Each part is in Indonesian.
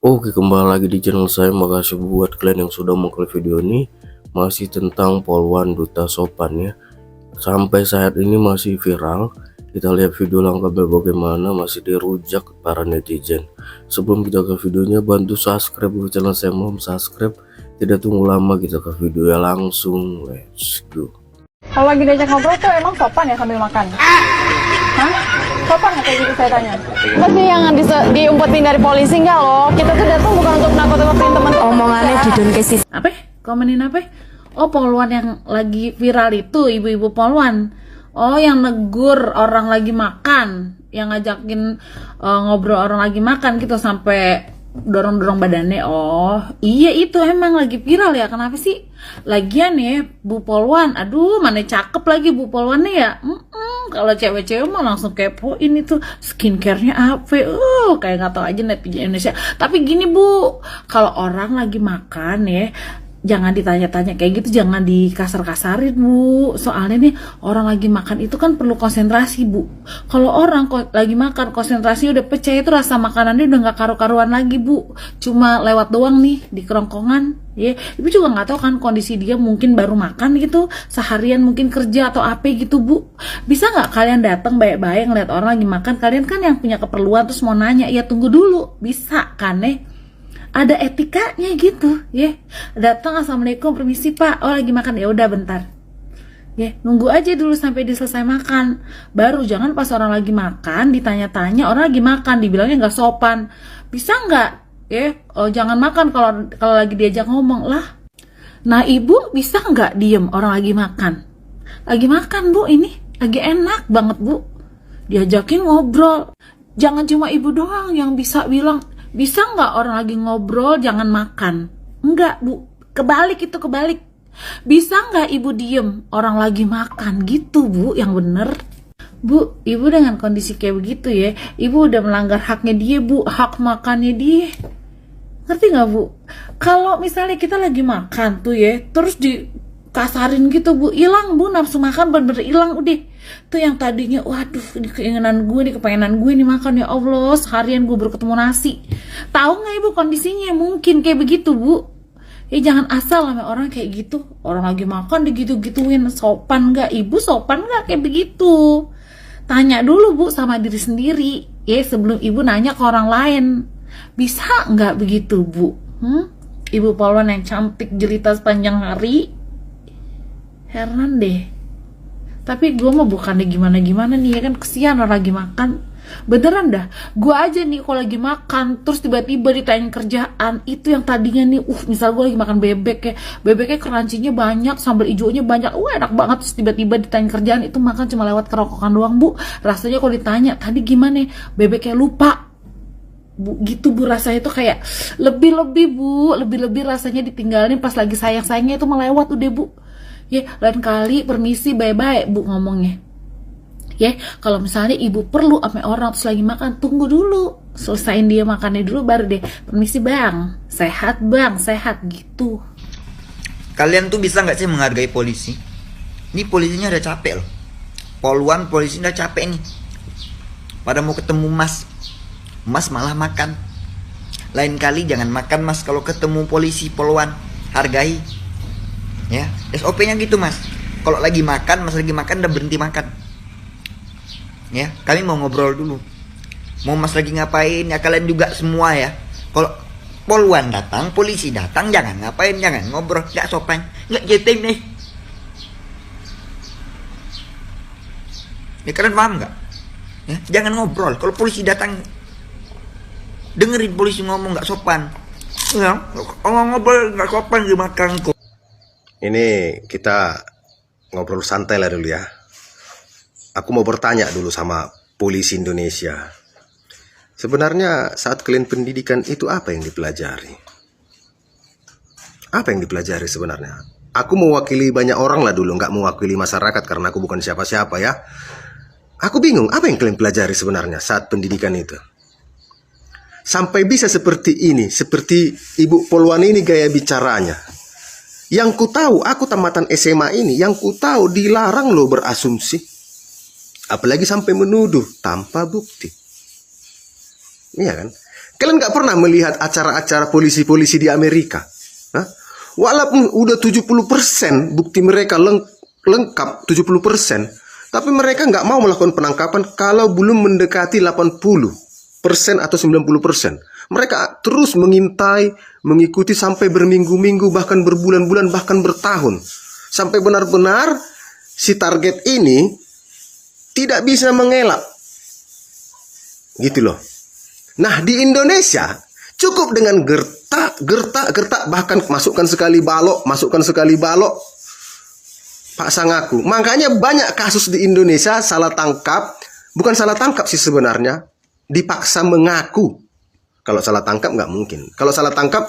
Oke, kembali lagi di channel saya. Makasih buat kalian yang sudah mengklik video ini. Masih tentang Polwan Duta Sopan ya. Sampai saat ini masih viral. Kita lihat video lengkapnya bagaimana, masih dirujak para netizen. Sebelum kita ke videonya, bantu subscribe dulu channel saya, belum subscribe. Tidak tunggu lama, kita ke video ya langsung. Let's go. Kalau lagi diajak ngobrol tuh emang sopan ya sambil makan? Hah? Sopan nggak kayak gitu saya tanya? Enggak sih yang diumpetin dari polisi enggak loh. Kita tuh datang bukan untuk nakut-nakutin teman. Omongannya didonkesin. Apa? Komenin apa? Oh, polwan yang lagi viral itu, ibu-ibu polwan. Oh, yang negur orang lagi makan, yang ngajakin ngobrol orang lagi makan gitu sampai dorong-dorong badannya. Oh, iya itu emang lagi viral ya. Kenapa sih? Lagian ya, Bu Polwan, aduh mana cakep lagi Bu Polwannya ya. Kalau cewek-cewek mah langsung kepoin itu skincare-nya apa. Kayak nggak tahu aja netizen Indonesia. Tapi gini Bu, kalau orang lagi makan ya, jangan ditanya-tanya kayak gitu, jangan dikasar-kasarin Bu. Soalnya nih orang lagi makan itu kan perlu konsentrasi Bu. Kalau orang lagi makan konsentrasinya udah pecah, itu rasa makanannya udah nggak karu-karuan lagi Bu. Cuma lewat doang nih di kerongkongan ya. Ibu juga nggak tahu kan kondisi dia, mungkin baru makan gitu, seharian mungkin kerja atau apa gitu Bu. Bisa nggak kalian datang baik-baik ngeliat orang lagi makan, kalian kan yang punya keperluan terus mau nanya, ya tunggu dulu, bisa kan ada etikanya gitu ya. Datang, assalamualaikum, permisi Pak, oh lagi makan, ya udah bentar ya, nunggu aja dulu sampai dia selesai makan, baru. Jangan pas orang lagi makan ditanya-tanya, orang lagi makan dibilangnya nggak sopan. Bisa nggak ya? Oh, jangan makan kalau lagi diajak ngomong lah. Nah ibu bisa nggak diem orang lagi makan Bu, ini lagi enak banget Bu, diajakin ngobrol. Jangan cuma ibu doang yang bisa bilang, bisa nggak orang lagi ngobrol jangan makan? Enggak Bu, kebalik itu, kebalik. Bisa nggak ibu diem orang lagi makan gitu Bu, yang bener Bu. Ibu dengan kondisi kayak begitu ya, ibu udah melanggar haknya dia Bu, hak makannya dia. Ngerti nggak Bu? Kalau misalnya kita lagi makan tuh ya, terus dikasarin gitu Bu, hilang Bu nafsu makan, bener-bener hilang udah. Tuh yang tadinya, waduh ini keinginan gue, ini kepengenan gue nih makan, ya Allah seharian gue baru ketemu nasi. Tahu nggak Ibu kondisinya mungkin kayak begitu Bu. Ya jangan asal sama orang kayak gitu. Orang lagi makan digitu-gituin, sopan nggak Ibu? Sopan nggak kayak begitu? Tanya dulu Bu sama diri sendiri ya, sebelum Ibu nanya ke orang lain. Bisa nggak begitu Bu? Ibu Polwan yang cantik jelita sepanjang hari. Heran deh. Tapi gue mah bukannya gimana-gimana nih ya kan, kesian orang lagi makan. Beneran dah, gue aja nih kalau lagi makan terus tiba-tiba ditanya kerjaan, itu yang tadinya nih misal gue lagi makan bebek ya, bebeknya crunchy-nya banyak, sambal hijaunya banyak, enak banget, terus tiba-tiba ditanya kerjaan, itu makan cuma lewat kerongkongan doang Bu. Rasanya kalau ditanya tadi gimana, bebeknya lupa Bu, gitu Bu. Rasanya itu kayak lebih-lebih Bu, lebih-lebih rasanya ditinggalin pas lagi sayang-sayangnya itu melewat udah Bu ya. Lain kali permisi baik-baik Bu ngomongnya ya. Kalau misalnya ibu perlu sama orang terus lagi makan, tunggu dulu selesain dia makannya dulu, baru deh permisi bang, sehat bang, sehat gitu. Kalian tuh bisa nggak sih menghargai polisi? Ini polisinya udah capek loh. Polwan polisi udah capek nih. Pada mau ketemu mas malah makan. Lain kali jangan makan Mas kalau ketemu polisi polwan, hargai. Ya, SOP-nya gitu Mas. Kalau lagi makan, Mas lagi makan udah berhenti makan. Ya, kami mau ngobrol dulu. Mau Mas lagi ngapain ya, kalian juga semua ya. Kalau polwan datang, polisi datang, jangan ngapain, jangan ngobrol, nggak sopan, nggak jeting nih. Ya kalian paham nggak? Ya, jangan ngobrol. Kalau polisi datang, dengerin polisi ngomong, nggak sopan. Ya, ngobrol nggak sopan di makanku. Ini kita ngobrol santai lah dulu ya. Aku mau bertanya dulu sama polisi Indonesia. Sebenarnya saat kalian pendidikan itu apa yang dipelajari? Apa yang dipelajari sebenarnya? Aku mewakili banyak orang lah dulu, nggak mewakili masyarakat karena aku bukan siapa-siapa ya. Aku bingung, apa yang kalian pelajari sebenarnya saat pendidikan itu? Sampai bisa seperti ini, seperti Ibu Polwan ini gaya bicaranya. Yang ku tahu, aku tamatan SMA ini, yang ku tahu dilarang loh berasumsi. Apalagi sampai menuduh tanpa bukti. Iya kan? Kalian nggak pernah melihat acara-acara polisi-polisi di Amerika? Hah? Walaupun udah 70% bukti mereka lengkap 70%, tapi mereka nggak mau melakukan penangkapan kalau belum mendekati 80% atau 90%. Mereka terus mengintai, mengikuti sampai berminggu-minggu, bahkan berbulan-bulan, bahkan bertahun. Sampai benar-benar si target ini tidak bisa mengelak. Gitu loh. Nah, di Indonesia cukup dengan gertak, bahkan masukkan sekali balok, paksa ngaku. Makanya banyak kasus di Indonesia salah tangkap, bukan salah tangkap sih sebenarnya, dipaksa mengaku. Kalau salah tangkap nggak mungkin. Kalau salah tangkap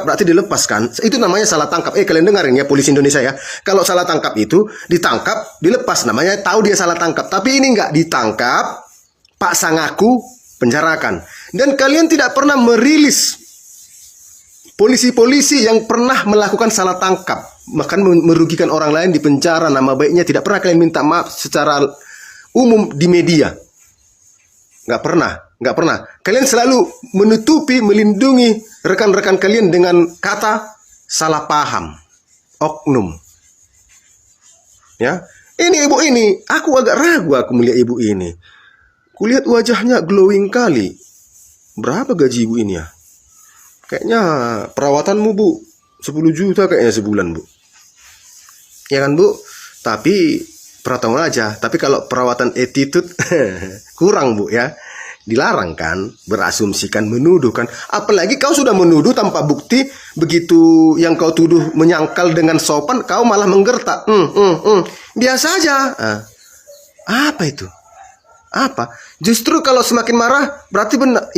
berarti dilepaskan. Itu namanya salah tangkap. Kalian dengarin ya, polisi Indonesia ya. Kalau salah tangkap itu ditangkap, dilepas, namanya tahu dia salah tangkap. Tapi ini nggak ditangkap, paksa ngaku, penjarakan. Dan kalian tidak pernah merilis polisi-polisi yang pernah melakukan salah tangkap, bahkan merugikan orang lain di penjara, nama baiknya tidak pernah kalian minta maaf secara umum di media. Nggak pernah. Kalian selalu menutupi, melindungi rekan-rekan kalian dengan kata salah paham, oknum. Ya, ini ibu ini, aku agak ragu aku melihat ibu ini. Kulihat wajahnya glowing kali. Berapa gaji ibu ini ya? Kayaknya perawatanmu bu 10 juta kayaknya sebulan bu. Ya kan bu? Tapi perawatan aja. Tapi kalau perawatan attitude kurang bu ya. Dilarang kan, berasumsikan, menuduh kan. Apalagi kau sudah menuduh tanpa bukti. Begitu yang kau tuduh menyangkal dengan sopan, kau malah menggertak. Biasa aja. Apa itu? Apa? Justru kalau semakin marah berarti benar.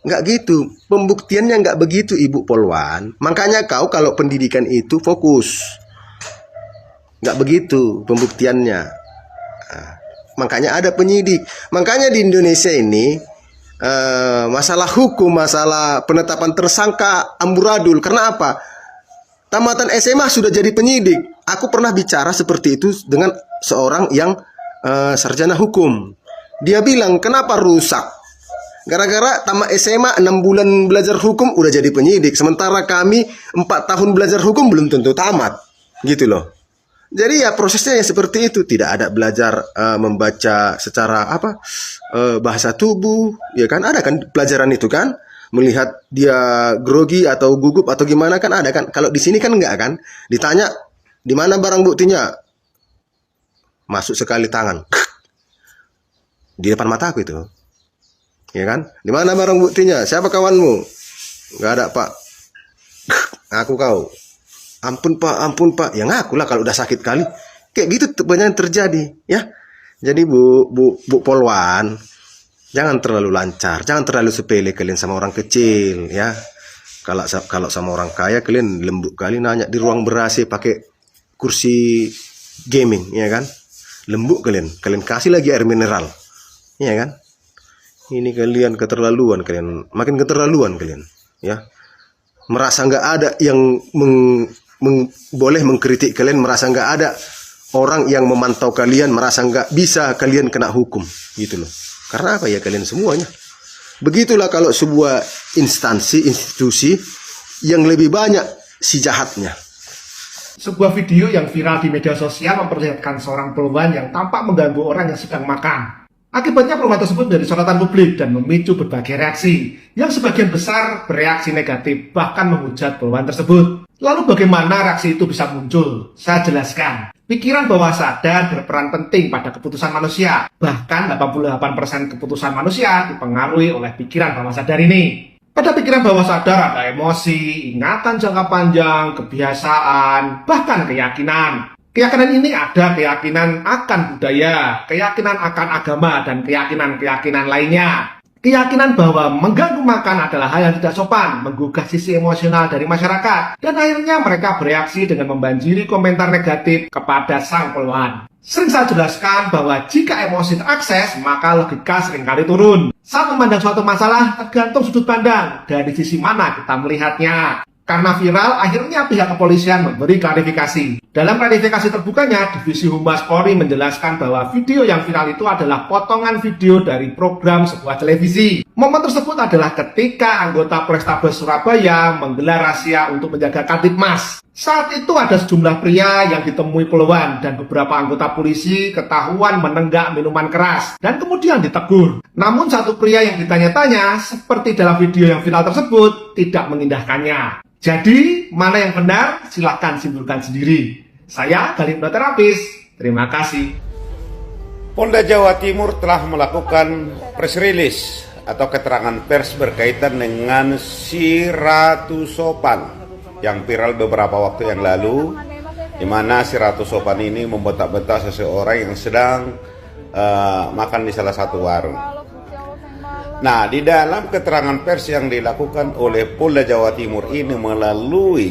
Nggak gitu. Pembuktiannya nggak begitu Ibu Polwan. Makanya kau kalau pendidikan itu fokus. Nggak begitu pembuktiannya. Makanya ada penyidik. Makanya di Indonesia ini masalah hukum, masalah penetapan tersangka amburadul. Karena apa? Tamatan SMA sudah jadi penyidik. Aku pernah bicara seperti itu dengan seorang yang sarjana hukum. Dia bilang, kenapa rusak? Gara-gara tamat SMA 6 bulan belajar hukum udah jadi penyidik. Sementara kami 4 tahun belajar hukum belum tentu tamat. Gitu loh. Jadi ya prosesnya ya seperti itu. Tidak ada belajar membaca secara bahasa tubuh. Ya kan ada kan pelajaran itu kan. Melihat dia grogi atau gugup atau gimana kan ada kan. Kalau di sini kan enggak kan. Ditanya, di mana barang buktinya? Masuk sekali tangan di depan mataku itu, ya kan? Di mana barang buktinya? Siapa kawanmu? Nggak ada pak. Aku kau. Ampun pak. Ya ngaku lah kalau udah sakit kali. Kayak gitu banyak terjadi, ya. Jadi bu Polwan, jangan terlalu lancar, jangan terlalu sepele kalian sama orang kecil, ya. Kalau sama orang kaya kalian lembut kali nanya di ruang ber-AC pakai kursi gaming, ya kan? Lembut kalian kasih lagi air mineral, ya kan? Ini kalian keterlaluan, kalian makin keterlaluan kalian, ya. Merasa nggak ada yang boleh mengkritik kalian, merasa nggak ada orang yang memantau kalian, merasa nggak bisa kalian kena hukum, gitu loh. Karena apa ya kalian semuanya? Begitulah kalau sebuah institusi yang lebih banyak si jahatnya. Sebuah video yang viral di media sosial memperlihatkan seorang polwan yang tampak mengganggu orang yang sedang makan. Akibatnya polwan tersebut menjadi sorotan publik dan memicu berbagai reaksi, yang sebagian besar bereaksi negatif, bahkan menghujat polwan tersebut. Lalu bagaimana reaksi itu bisa muncul? Saya jelaskan. Pikiran bawah sadar berperan penting pada keputusan manusia. Bahkan 88% keputusan manusia dipengaruhi oleh pikiran bawah sadar ini. Pada pikiran bawah sadar ada emosi, ingatan jangka panjang, kebiasaan, bahkan keyakinan. Keyakinan ini ada keyakinan akan budaya, keyakinan akan agama, dan keyakinan-keyakinan lainnya. Keyakinan bahwa mengganggu makan adalah hal yang tidak sopan, menggugah sisi emosional dari masyarakat, dan akhirnya mereka bereaksi dengan membanjiri komentar negatif kepada sang polwan. Sering saya jelaskan bahwa jika emosi terakses, maka logika seringkali turun. Saat memandang suatu masalah, tergantung sudut pandang dari sisi mana kita melihatnya. Karena viral, akhirnya pihak kepolisian memberi klarifikasi. Dalam klarifikasi terbukanya, Divisi Humas Polri menjelaskan bahwa video yang viral itu adalah potongan video dari program sebuah televisi. Momen tersebut adalah ketika anggota Polrestabes Surabaya menggelar razia untuk menjaga Kamtibmas. Saat itu ada sejumlah pria yang ditemui Poluan dan beberapa anggota polisi ketahuan menenggak minuman keras dan kemudian ditegur. Namun satu pria yang ditanya-tanya, seperti dalam video yang viral tersebut, tidak mengindahkannya. Jadi, mana yang benar? Silahkan simpulkan sendiri. Saya Galip Terapis, terima kasih. Polda Jawa Timur telah melakukan press release atau keterangan pers berkaitan dengan si Ratu Sophan yang viral beberapa waktu yang lalu, di mana si Ratu Sophan ini membentak-bentak seseorang yang sedang makan di salah satu warung. Nah, di dalam keterangan pers yang dilakukan oleh Polda Jawa Timur ini melalui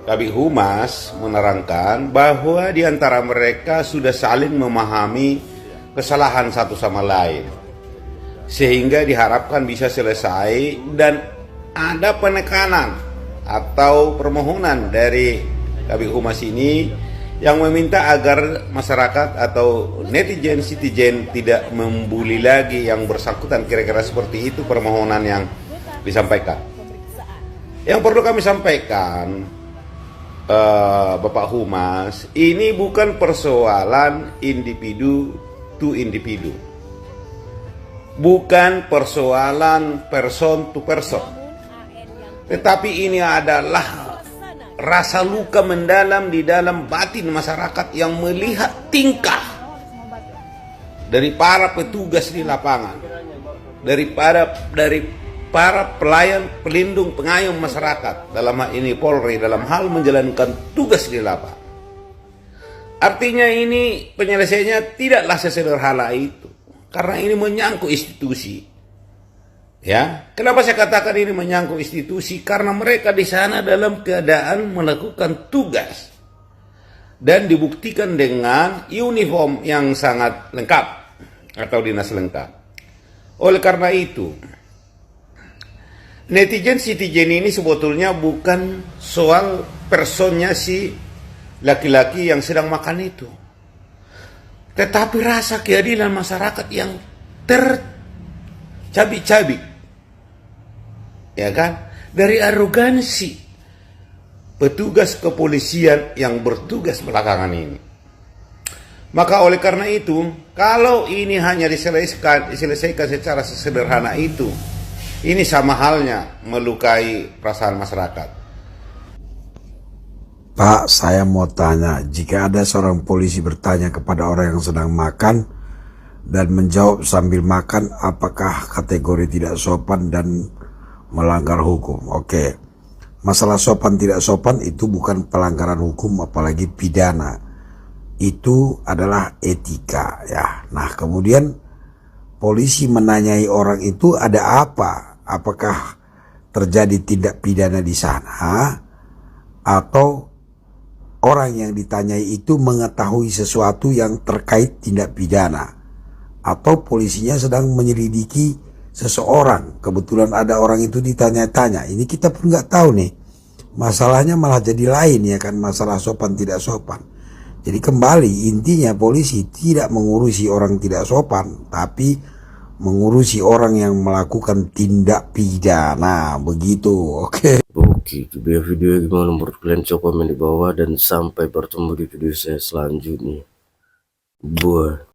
Kabid Humas menerangkan bahwa di antara mereka sudah saling memahami kesalahan satu sama lain, sehingga diharapkan bisa selesai dan ada penekanan atau permohonan dari Kabid Humas ini yang meminta agar masyarakat atau netizen tidak membuli lagi yang bersangkutan. Kira-kira seperti itu permohonan yang disampaikan. Yang perlu kami sampaikan, Bapak Humas, ini bukan persoalan individu to individu, bukan persoalan person to person, tetapi ini adalah rasa luka mendalam di dalam batin masyarakat yang melihat tingkah dari para petugas di lapangan, dari para pelayan pelindung pengayom masyarakat, dalam hal ini Polri, dalam hal menjalankan tugas di lapangan. Artinya ini penyelesaiannya tidaklah sesederhana itu, karena ini menyangkut institusi. Ya, kenapa saya katakan ini menyangkut institusi? Karena mereka di sana dalam keadaan melakukan tugas dan dibuktikan dengan uniform yang sangat lengkap atau dinas lengkap. Oleh karena itu, netizen ini sebetulnya bukan soal personnya si laki-laki yang sedang makan itu, tetapi rasa keadilan masyarakat yang tercabik-cabik, ya kan, dari arogansi petugas kepolisian yang bertugas belakangan ini. Maka oleh karena itu, kalau ini hanya diselesaikan secara sederhana itu, ini sama halnya melukai perasaan masyarakat. Pak, saya mau tanya, jika ada seorang polisi bertanya kepada orang yang sedang makan dan menjawab sambil makan, apakah kategori tidak sopan dan melanggar hukum? Oke, masalah sopan tidak sopan itu bukan pelanggaran hukum, apalagi pidana. Itu adalah etika, ya. Nah, kemudian polisi menanyai orang itu ada apa? Apakah terjadi tindak pidana di sana, atau orang yang ditanyai itu mengetahui sesuatu yang terkait tindak pidana, atau polisinya sedang menyelidiki seseorang, kebetulan ada orang itu ditanya-tanya. Ini kita pun nggak tahu nih, masalahnya malah jadi lain, ya kan, masalah sopan tidak sopan. Jadi kembali intinya, polisi tidak mengurusi orang tidak sopan, tapi mengurusi orang yang melakukan tindak pidana, begitu. Oke. Oke, itu dia video. Gimana menurut kalian? Coba komen di bawah, dan sampai bertemu di video saya selanjutnya. Bye.